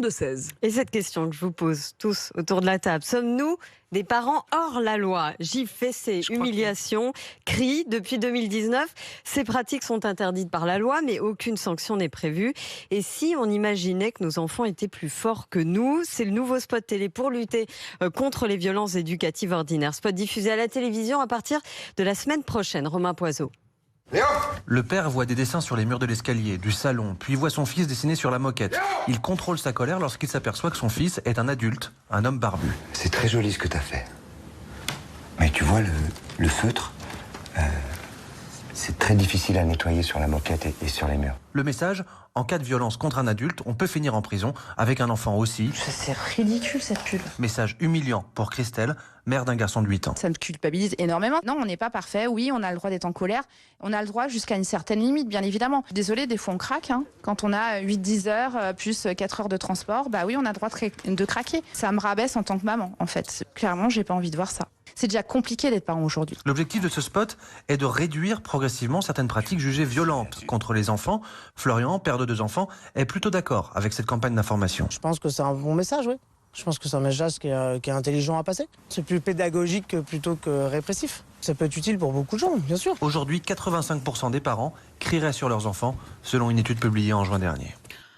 32-16. Et cette question que je vous pose tous autour de la table, sommes-nous des parents hors la loi? Gifs, fessées, humiliations, cris. Depuis 2019, ces pratiques sont interdites par la loi, mais aucune sanction n'est prévue. Et si on imaginait que nos enfants étaient plus forts que nous? C'est le nouveau spot télé pour lutter contre les violences éducatives ordinaires. Spot diffusé à la télévision à partir de la semaine prochaine. Romain Poiseau. Le père voit des dessins sur les murs de l'escalier, du salon, puis voit son fils dessiner sur la moquette. Il contrôle sa colère lorsqu'il s'aperçoit que son fils est un adulte, un homme barbu. C'est très joli ce que t'as fait. Mais tu vois, le feutre, c'est très difficile à nettoyer sur la moquette et sur les murs. Le message, en cas de violence contre un adulte, on peut finir en prison, avec un enfant aussi. C'est ridicule cette pub. Message humiliant pour Christelle, mère d'un garçon de 8 ans. Ça me culpabilise énormément. Non, on n'est pas parfait. Oui, on a le droit d'être en colère. On a le droit jusqu'à une certaine limite, bien évidemment. Désolée, des fois on craque. Quand on a 8-10 heures, plus 4 heures de transport, bah oui, on a le droit de craquer. Ça me rabaisse en tant que maman, en fait. Clairement, j'ai pas envie de voir ça. C'est déjà compliqué d'être parent aujourd'hui. L'objectif de ce spot est de réduire progressivement certaines pratiques jugées violentes contre les enfants. Florian, père de 2 enfants, est plutôt d'accord avec cette campagne d'information. Je pense que c'est un bon message, oui. Je pense que c'est un message qui est intelligent à passer. C'est plus pédagogique plutôt que répressif. Ça peut être utile pour beaucoup de gens, bien sûr. Aujourd'hui, 85% des parents crieraient sur leurs enfants, selon une étude publiée en juin dernier.